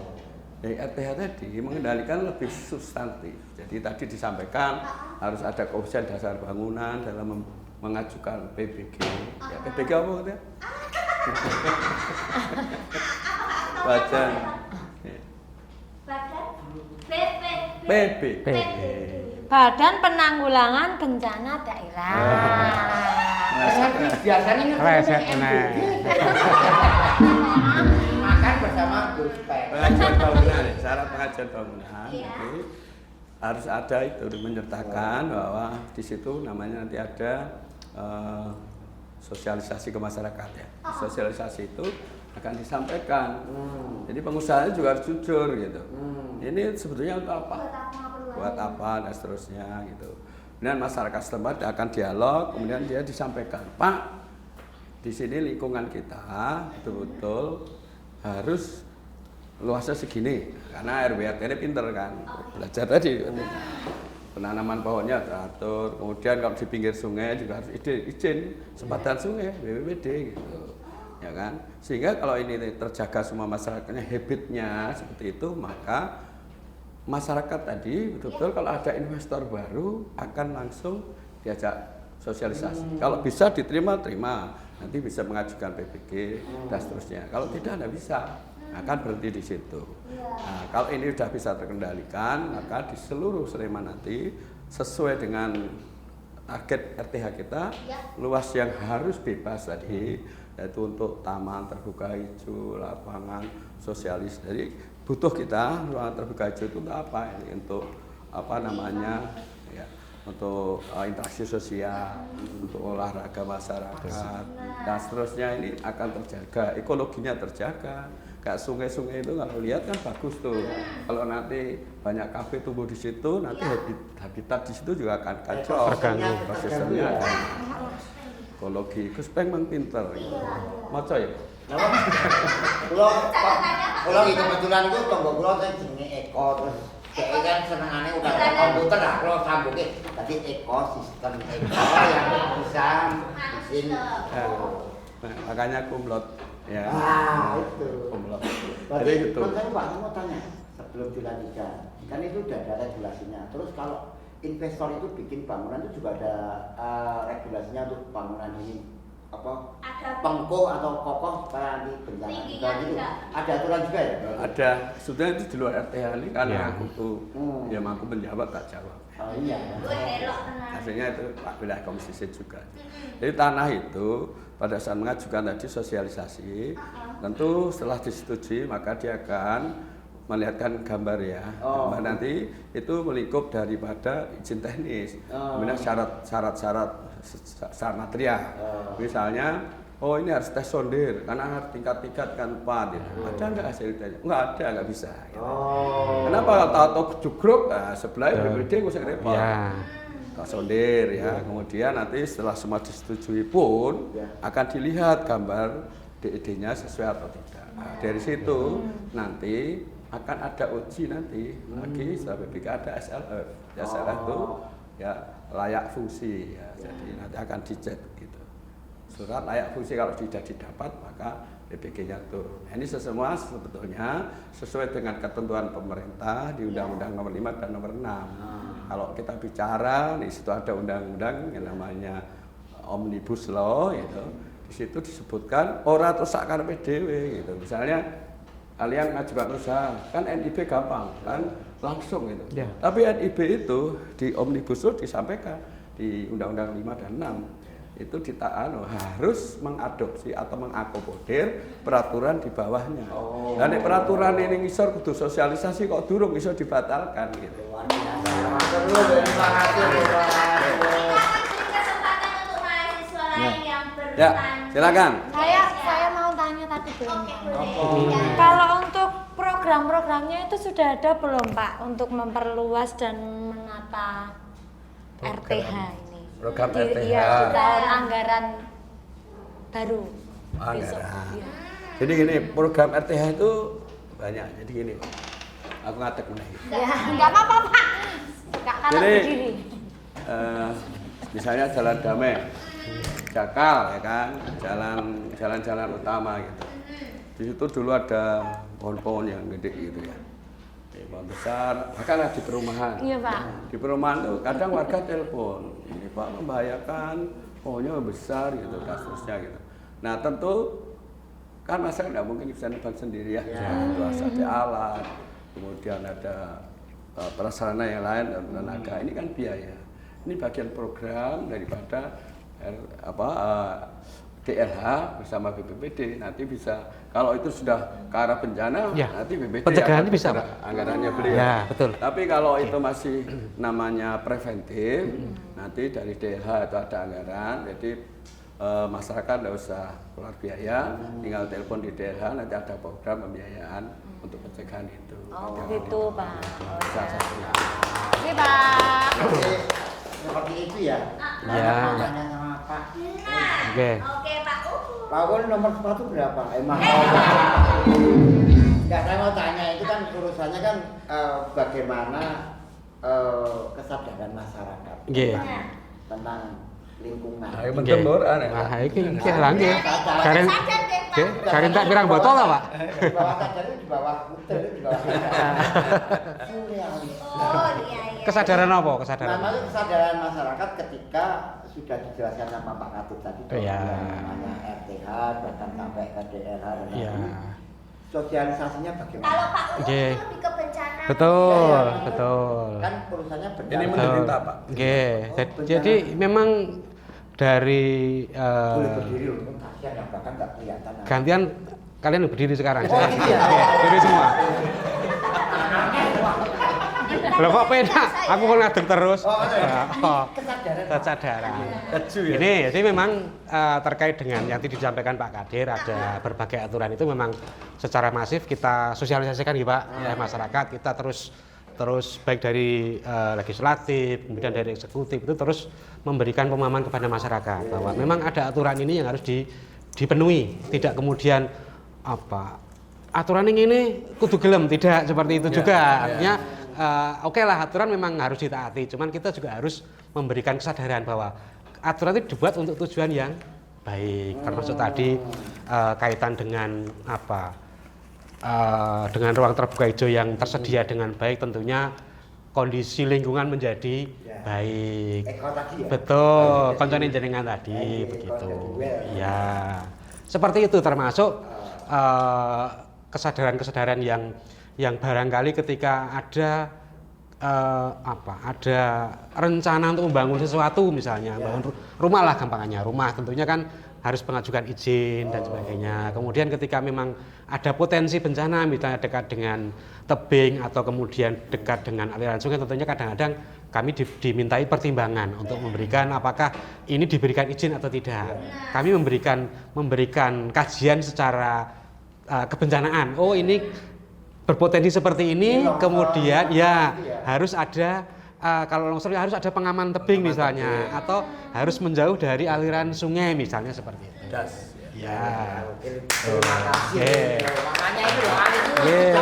Jadi RTH tadi mengendalikan lebih substantif. Jadi tadi disampaikan harus ada koefisien dasar bangunan dalam mengajukan PBG. Ya, PBG apa gitu? Baca. PBG. Badan Penanggulangan Bencana Daerah. Biasanya Reset, nah. makan bersama Gus Pek. Pengajuan bangunan, syarat pengajuan bangunan. Jadi harus ada itu menyertakan bahwa di situ namanya nanti ada sosialisasi ke masyarakat ya. Sosialisasi itu akan disampaikan. Jadi pengusaha juga harus jujur gitu. Ini sebetulnya untuk apa? Buat apa dan seterusnya gitu. Kemudian masyarakat setempat akan dialog, kemudian dia disampaikan, Pak, di sini lingkungan kita betul-betul harus luasnya segini, karena RW ini pinter kan, belajar tadi. Penanaman pohonnya teratur, kemudian kalau di pinggir sungai juga harus izin sempadan sungai, BPBD gitu. Ya kan? Sehingga kalau ini terjaga semua masyarakatnya, habitnya seperti itu, maka masyarakat tadi betul-betul kalau ada investor baru akan langsung diajak sosialisasi. Kalau bisa diterima, terima. Nanti bisa mengajukan PBG dan seterusnya. Kalau tidak bisa, akan berhenti di situ. Nah, kalau ini sudah bisa terkendalikan, maka di seluruh Sleman nanti sesuai dengan target RTH kita, luas yang harus bebas tadi, yaitu untuk taman terbuka hijau, lapangan sosialis. Jadi butuh kita ruangan terbuka hijau itu untuk apa? Ini untuk apa namanya? Ya, untuk interaksi sosial, untuk olahraga masyarakat dan seterusnya. Ini akan terjaga, ekologinya terjaga. Kayak sungai-sungai itu kalau lihat kan bagus tuh. Kalau nanti banyak kafe tumbuh di situ, nanti habitat di situ juga akan kacau. Prosesnya akan ekologi. Gus Peng memang pinter. Maca ya. Kalau itu kebetulan itu tonggo kula sing jenenge Eko terus dhek kan senengane udah komputer lah kula sambunge dadi ekosistem Eko yang bisa bikin Nah, makanya kumlot ya. itu. Kumlot. Berarti Jadi gitu. Saya mau tanya sebelum dilanjutkan. Kan itu udah ada regulasinya. Terus kalau investor itu bikin bangunan itu juga ada regulasinya untuk bangunan ini apa pengkoh atau kokoh supaya anti bencana juga gitu. Ada aturan juga ya? Ada. Sudah itu di luar RTH ini karena aku tuh dia mampu menjawab tak jawab. Oh iya. Hasilnya itu Pak Wilayah Komisi C juga. Jadi tanah itu pada saat mengajukan tadi sosialisasi, tentu setelah disetujui maka dia akan melihatkan gambar ya. Gambar nanti itu melingkup daripada izin teknis, kemudian syarat-syarat material. Misalnya, oh ini harus tes sondir karena harus tingkat-tingkat kan 4 gitu. Ada nggak hasilnya? Nggak ada, nggak bisa. Gitu. Kenapa kalau tahu jugruk sebelah BPD gue repot. Tes sondir ya. Kemudian nanti setelah semua disetujui pun akan dilihat gambar DED-nya sesuai atau tidak. Nah, dari situ nanti akan ada uji nanti lagi setelah BPK ada SLF. SLF itu ya layak fungsi ya. Jadi nanti akan dicek gitu. Surat layak fungsi kalau sudah didapat maka PBG-nya turun. Ini semua sebetulnya sesuai dengan ketentuan pemerintah di Undang-Undang Nomor 5 dan Nomor 6. Kalau kita bicara di situ ada undang-undang yang namanya Omnibus Law gitu. Di situ disebutkan ora terus sakarepe dhewe gitu. Misalnya kalian ngajukan usaha, kan NIB gampang kan langsung gitu. Ya. Tapi NIB itu di Omnibus Law disampaikan di Undang-Undang 5 dan 6 itu harus mengadopsi atau mengakomodir peraturan di bawahnya. Dan peraturan ini ngisor kudu sosialisasi kok durung iso dibatalkan gitu. Terima kasih kesempatan untuk mahasiswa lain yang bertanya. Ya, silakan. Saya mau tanya tadi belum. Oke, boleh. Kalau untuk program-programnya itu sudah ada belum Pak untuk memperluas dan menata RTH ini? Program Di- RTH. Iya, di tahun anggaran baru. Besok. Anggaran. Iya. Jadi gini, program RTH itu banyak. Jadi gini, Pak. Aku ngatek meneh. Ya, nggak apa-apa Pak. Nggak kanan Jadi, berdiri. Misalnya Jalan Damai, Jakal ya kan, jalan-jalan utama gitu. Di situ dulu ada pohon-pohon yang gede gitu ya. Pohon besar, bahkan ada di perumahan. Iya Pak. Di perumahan tuh kadang warga telepon, ini Pak membahayakan, pohonnya besar gitu, dan seterusnya gitu. Nah tentu kan masyarakat tidak mungkin bisa nebang sendiri ya, harus ada alat, kemudian ada prasarana yang lain dan tenaga. Ini kan biaya. Ini bagian program daripada DLH bersama BPPD. Nanti bisa kalau itu sudah ke arah bencana, Ya, nanti BPPD pencegahannya akan bisa, bicara Pak. anggarannya beliau. Ya, betul. Tapi kalau itu masih namanya preventif, nanti dari DLH itu ada anggaran. Jadi masyarakat tidak usah keluar biaya, tinggal telepon di DLH, nanti ada program pembiayaan untuk pencegahan itu. Oh gitu Pak. Oh, Salah ya. satunya. Oke Pak. Seperti itu ya. Ya. Tanya sama Pak. Oke. Oke, Pak. Pak Ul nomor sepatu berapa? Emang. Enggak, saya mau tanya itu kan urusannya kan bagaimana kesadaran masyarakat Nggih. tentang lingkungan. Ayo mentembur aneh. Nah, iki lagi. Karen Sadar deh, Pak. Oke, karen tak pirang botol lah, Pak. Di bawah sadar itu di bawah hotel, di bawah surrealis. Oh, iya, iya. Kesadaran apa? Kesadaran. Namanya kesadaran masyarakat ketika sudah dijelaskan sama Pak Katut tadi Iya. yang namanya RTH bahkan sampai ke DLH dan Iya. lain-lain. Sosialisasinya bagaimana? Kalau Pak Ul Oke. itu lebih ke bencana. Betul, Iya, betul. Kan urusannya Ini bencana. menderita, Pak. Oke. bencana. Jadi memang dari Boleh berdiri loh, kasihan yang bahkan nggak kelihatan. gantian kalian berdiri sekarang. Oh, iya. Oke, berdiri semua. Loh kok beda? Aku kan ngadeg terus. Kesadaran. Kesadaran. Keju ya. Ini jadi memang terkait dengan yang tadi disampaikan Pak Kadir, ada berbagai aturan itu memang secara masif kita sosialisasikan ya Pak, oleh masyarakat. Kita terus baik dari legislatif, kemudian dari eksekutif itu terus memberikan pemahaman kepada masyarakat bahwa memang ada aturan ini yang harus dipenuhi, tidak kemudian aturan ini kudu gelem, tidak seperti itu juga. Artinya oke lah aturan memang harus ditaati, cuman kita juga harus memberikan kesadaran bahwa aturan itu dibuat untuk tujuan yang baik, termasuk tadi kaitan dengan dengan ruang terbuka hijau yang tersedia dengan baik, tentunya kondisi lingkungan menjadi baik. Eko tadi ya? Betul, koncone jenengan tadi begitu. Ya, seperti itu termasuk kesadaran-kesadaran yang barangkali ketika ada ada rencana untuk membangun sesuatu, misalnya bangun rumah lah gampangannya, rumah tentunya kan harus mengajukan izin dan sebagainya. Kemudian ketika memang ada potensi bencana, misalnya dekat dengan tebing atau kemudian dekat dengan aliran sungai, tentunya kadang-kadang kami dimintai pertimbangan untuk memberikan apakah ini diberikan izin atau tidak. Kami memberikan kajian secara kebencanaan. Oh ini berpotensi seperti ini, kemudian ya harus ada kalau longsor harus ada pengaman tebing misalnya, atau harus menjauh dari aliran sungai misalnya seperti itu. Ya. Terima kasih. Makanya itu loh, Ali itu Yeah.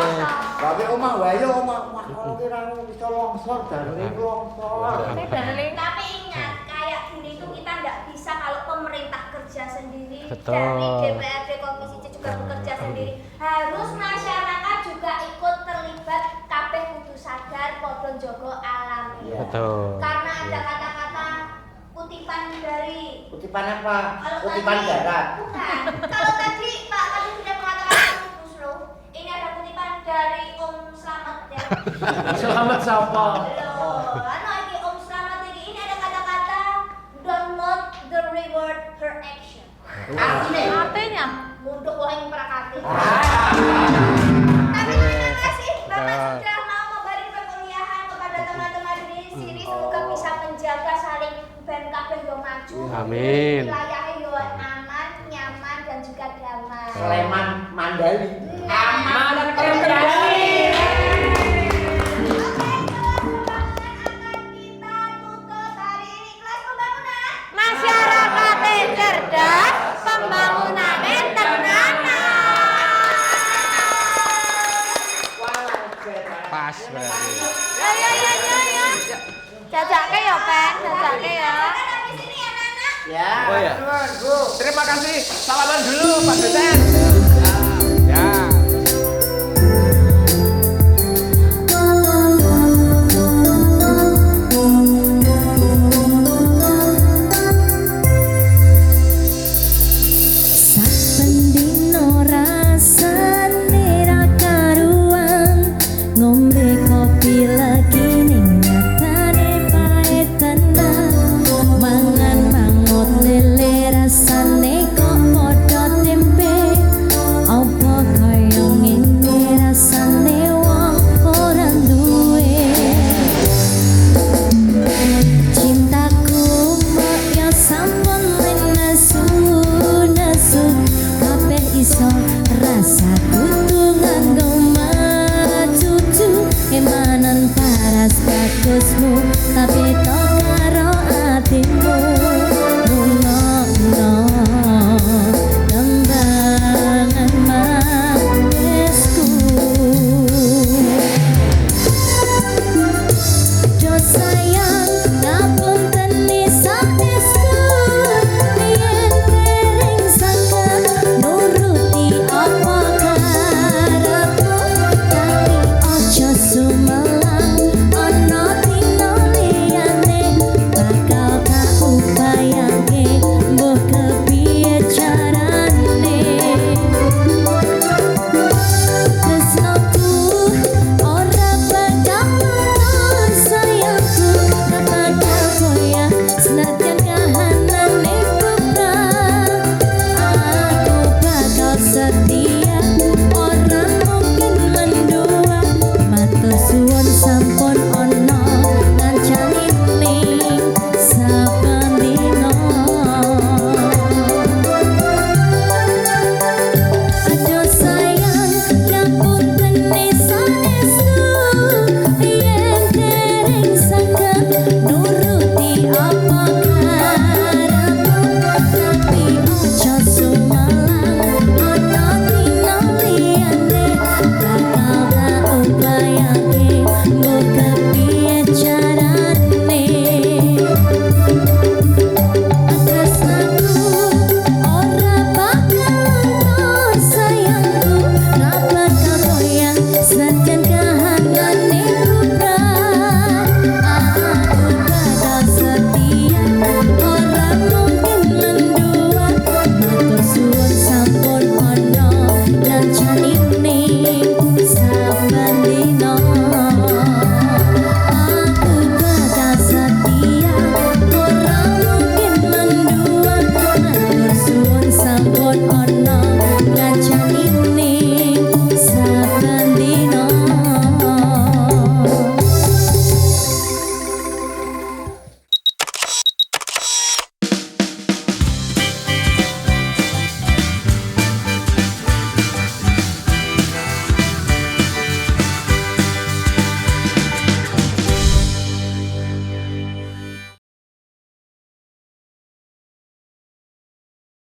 bahwa Tapi omah wae yo omah kalau kira bisa longsor dari longsor. Ini dari Tapi ingat, kayak gini tuh kita nggak bisa kalau pemerintah kerja sendiri, Betul. dari DPRD Komisi C juga bekerja sendiri. Harus masyarakat juga ikut terlibat, kabeh kudu sadar podo njogo alam. Betul. Karena ada kata-kata kutipan dari Kutipan apa? Kutipan darat. Bukan. Kalau tadi Pak Kadin sudah mengatakan Busro, ini ada kutipan dari Om Slamet ya. Selamat siapa? Loh, ini Om Slamet ini ada kata-kata don't not the reward her action. Artinya? Untuk orang yang prakati. Tapi terima kasih Bapak sudah mau memberi perkuliahan kepada teman-teman di sini. Semoga bisa menjaga saling ben kabeh yo maju. Amin. Wilayahnya yo aman, nyaman dan juga damai. Sleman Mandali. Aman dan terkendali. Masyarakat cerdas, pembangunannya tenanan. Pas berarti. Ya. Jajake ya, Pen, jajake ya. Ya. Oh ya. Terima kasih. Salaman dulu Pak Dosen. Ya. Sapendino rasane ra karuan, ngombe kopi lagi ning nyatane pahit tenan, mangan mangut lele rasane kok padha tempe, apa kaya ngene rasane wong ora duwe. Cintaku moyo sampun nesu kabeh iso rasa kudu nganggo macucu emanan paras bagusmu tapi tok karo atimu rumono tembangan manisku. Jo sayang ngapunten iso-iso yen dereng sangka nuruti apa karepmu, tapi ojo sumelang ana dina liyane bakal tak upayake mbuh kepiye carane. Tresnoku ora bakal mundur sayangku, tak bakal goyah senajan kahanane berat. Aku bakal setia, ora mungkin mendua. Matur suwun sampun ono kancane ning saben dina. Aduh sayang, ngapunten iso-iso yen dereng sangka nuruti apa karepmu, tapi ojo sumelang ana dina liyane bakal tak upayake mbuh kepiye carane. Tresnaku ora bakal luntur sayangku, ra bakal goyah senajan kahanane berat. Aku bakal setia, ora mungkin mendua. Matur suwun sampun ono kancane ning saben dina. Aku bakal setia, ora mungkin mendua. Matur suwun sampun ono